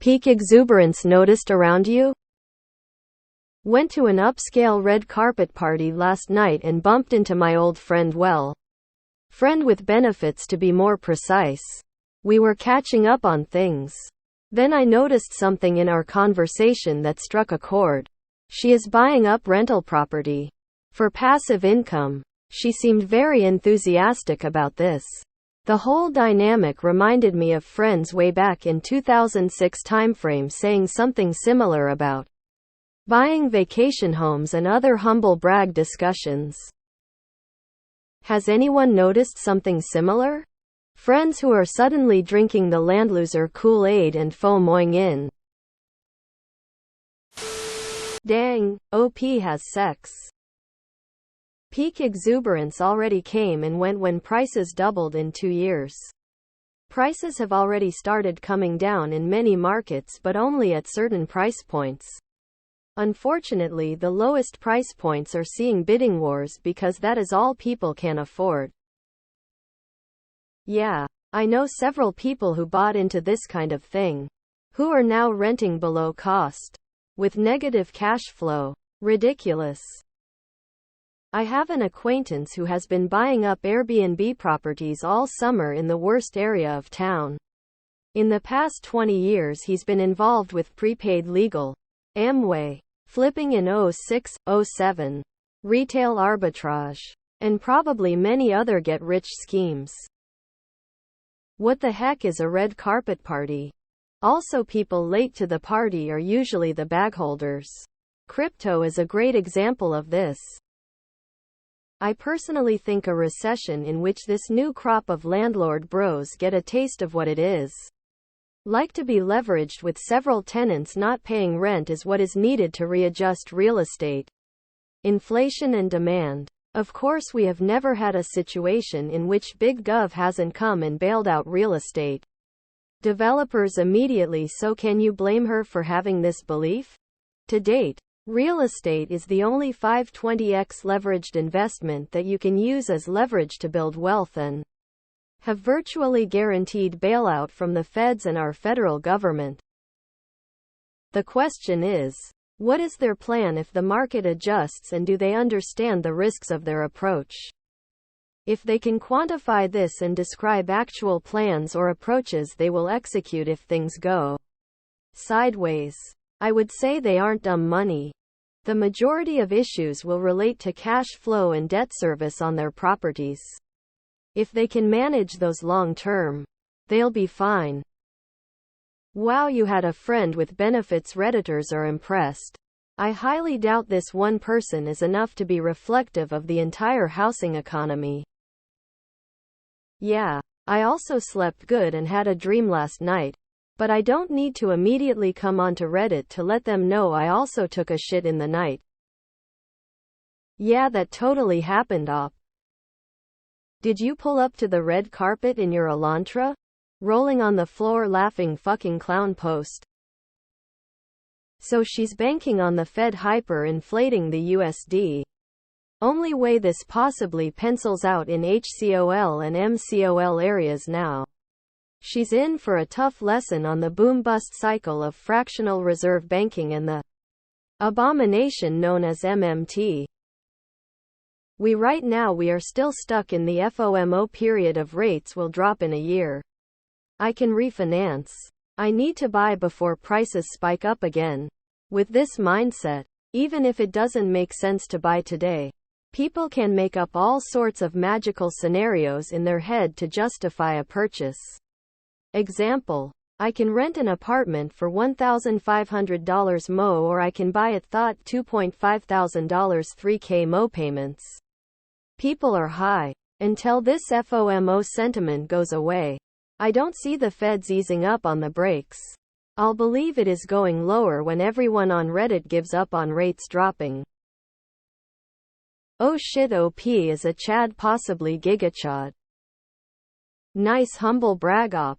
Peak exuberance noticed around you? Went to an upscale red carpet party last night and bumped into my old friend friend with benefits to be more precise. We were catching up on things. Then I noticed something in our conversation that struck a chord. She is buying up rental property for passive income. She seemed very enthusiastic about this. The whole dynamic reminded me of friends way back in 2006 timeframe saying something similar about buying vacation homes and other humble brag discussions. Has anyone noticed something similar? Friends who are suddenly drinking the Landloser Kool-Aid and FOMOing in. Dang, OP has sex. Peak exuberance already came and went when prices doubled in 2 years. Prices have already started coming down in many markets, but only at certain price points. Unfortunately, the lowest price points are seeing bidding wars because that is all people can afford. Yeah, I know several people who bought into this kind of thing, who are now renting below cost, with negative cash flow. Ridiculous. I have an acquaintance who has been buying up Airbnb properties all summer in the worst area of town. In the past 20 years he's been involved with prepaid legal, Amway, flipping in 06, 07, retail arbitrage, and probably many other get-rich schemes. What the heck is a red carpet party? Also, people late to the party are usually the bagholders. Crypto is a great example of this. I personally think a recession in which this new crop of landlord bros get a taste of what it is like to be leveraged with several tenants not paying rent is what is needed to readjust real estate, inflation and demand. Of course, we have never had a situation in which Big Gov hasn't come and bailed out real estate developers immediately, so can you blame her for having this belief? To date, real estate is the only 520x leveraged investment that you can use as leverage to build wealth and have virtually guaranteed bailout from the feds and our federal government. The question is, what is their plan if the market adjusts, and do they understand the risks of their approach? If they can quantify this and describe actual plans or approaches they will execute if things go sideways, I would say they aren't dumb money. The majority of issues will relate to cash flow and debt service on their properties. If they can manage those long term, they'll be fine. Wow, you had a friend with benefits. Redditors are impressed. I highly doubt this one person is enough to be reflective of the entire housing economy. Yeah, I also slept good and had a dream last night, but I don't need to immediately come onto Reddit to let them know I also took a shit in the night. Yeah, that totally happened, op. Did you pull up to the red carpet in your Elantra? Rolling on the floor laughing fucking clown post. So she's banking on the Fed hyper-inflating the USD. Only way this possibly pencils out in HCOL and MCOL areas now. She's in for a tough lesson on the boom-bust cycle of fractional reserve banking and the abomination known as MMT. Right now we are still stuck in the FOMO period of rates will drop in a year. I can refinance. I need to buy before prices spike up again. With this mindset, even if it doesn't make sense to buy today, people can make up all sorts of magical scenarios in their head to justify a purchase. Example, I can rent an apartment for $1,500 mo, or I can buy it thought $2,500 $3K mo payments. People are high. Until this FOMO sentiment goes away, I don't see the Feds easing up on the brakes. I'll believe it is going lower when everyone on Reddit gives up on rates dropping. Oh shit, OP is a Chad, possibly gigachad. Nice humble brag op.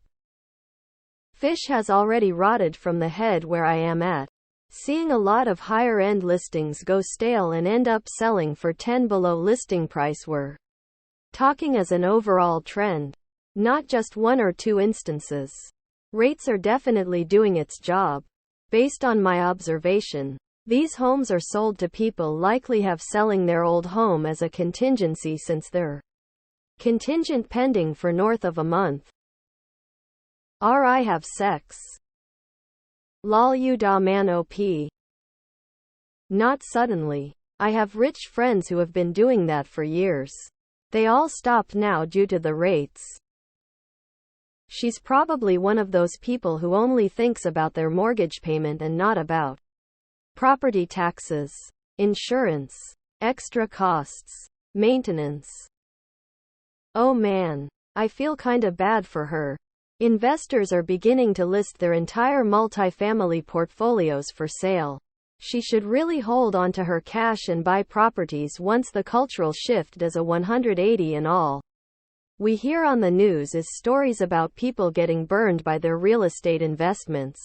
Fish has already rotted from the head where I am at. Seeing a lot of higher end listings go stale and end up selling for 10 below listing price. We're talking as an overall trend, not just one or two instances. Rates are definitely doing its job. Based on my observation, these homes are sold to people likely have selling their old home as a contingency since they're contingent pending for north of a month. I have sex. Lol you da man op. Not suddenly. I have rich friends who have been doing that for years. They all stopped now due to the rates. She's probably one of those people who only thinks about their mortgage payment and not about property taxes, insurance, extra costs, maintenance. Oh man, I feel kinda bad for her. Investors are beginning to list their entire multifamily portfolios for sale. She should really hold on to her cash and buy properties once the cultural shift does a 180 and all we hear on the news is stories about people getting burned by their real estate investments.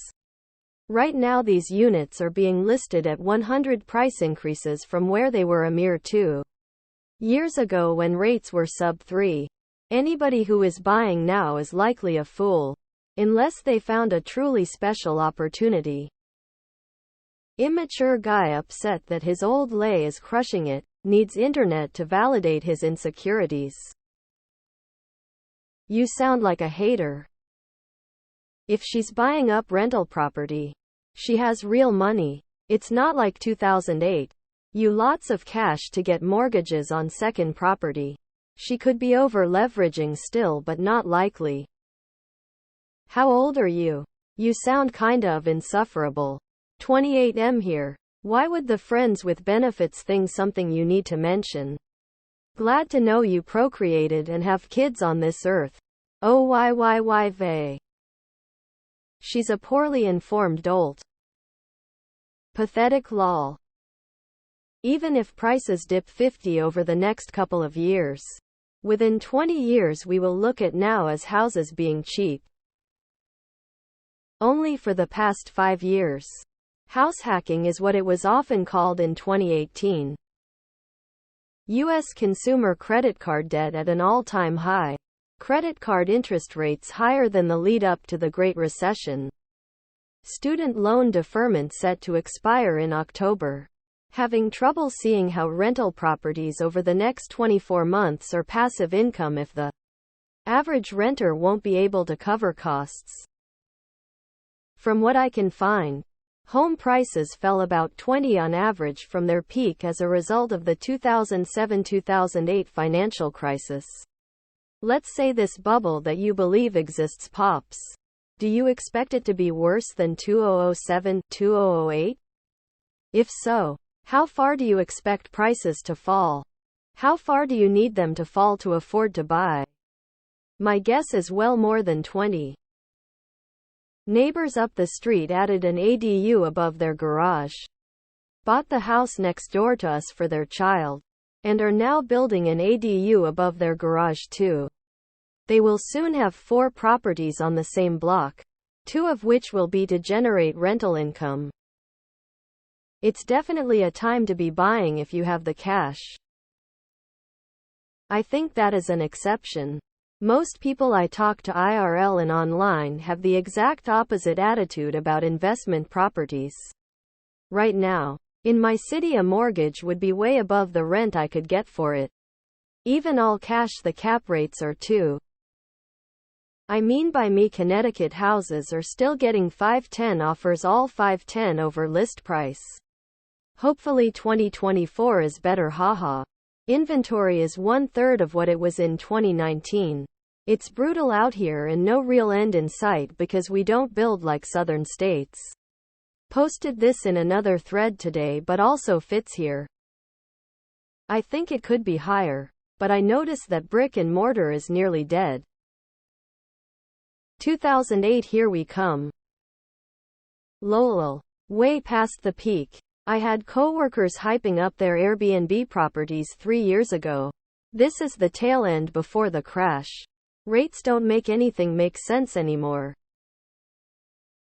Right now these units are being listed at 100 price increases from where they were a mere 2 years ago when rates were sub 3. Anybody who is buying now is likely a fool, unless they found a truly special opportunity. Immature guy upset that his old lay is crushing it, needs internet to validate his insecurities. You sound like a hater. If she's buying up rental property, she has real money. It's not like 2008. You lots of cash to get mortgages on second property. She could be over leveraging still but not likely. How old are you? You sound kinda of insufferable. 28M here. Why would the friends with benefits thing something you need to mention? Glad to know you procreated and have kids on this earth. Oh why vey. She's a poorly informed dolt. Pathetic lol. Even if prices dip 50 over the next couple of years, within 20 years we will look at now as houses being cheap. Only for the past 5 years. House hacking is what it was often called in 2018. U.S. consumer credit card debt at an all-time high. Credit card interest rates higher than the lead-up to the Great Recession. Student loan deferment set to expire in October. Having trouble seeing how rental properties over the next 24 months are passive income if the average renter won't be able to cover costs. From what I can find, home prices fell about 20 on average from their peak as a result of the 2007-2008 financial crisis. Let's say this bubble that you believe exists pops. Do you expect it to be worse than 2007-2008? If so, how far do you expect prices to fall? How far do you need them to fall to afford to buy? My guess is well more than 20. Neighbors up the street added an ADU above their garage. Bought the house next door to us for their child. And are now building an ADU above their garage too. They will soon have 4 properties on the same block, 2 of which will be to generate rental income. It's definitely a time to be buying if you have the cash. I think that is an exception. Most people I talk to IRL and online have the exact opposite attitude about investment properties. Right now, in my city a mortgage would be way above the rent I could get for it. Even all cash the cap rates are too. I mean by me Connecticut houses are still getting 510 offers all 510 over list price. Hopefully 2024 is better haha. Inventory is 1/3 of what it was in 2019. It's brutal out here and no real end in sight because we don't build like southern states. Posted this in another thread today but also fits here. I think it could be higher, but I notice that brick and mortar is nearly dead. 2008 here we come. Lol. Way past the peak. I had coworkers hyping up their Airbnb properties 3 years ago. This is the tail end before the crash. Rates don't make anything make sense anymore.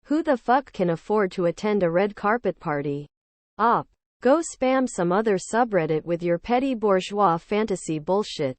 Who the fuck can afford to attend a red carpet party? Go spam some other subreddit with your petty bourgeois fantasy bullshit.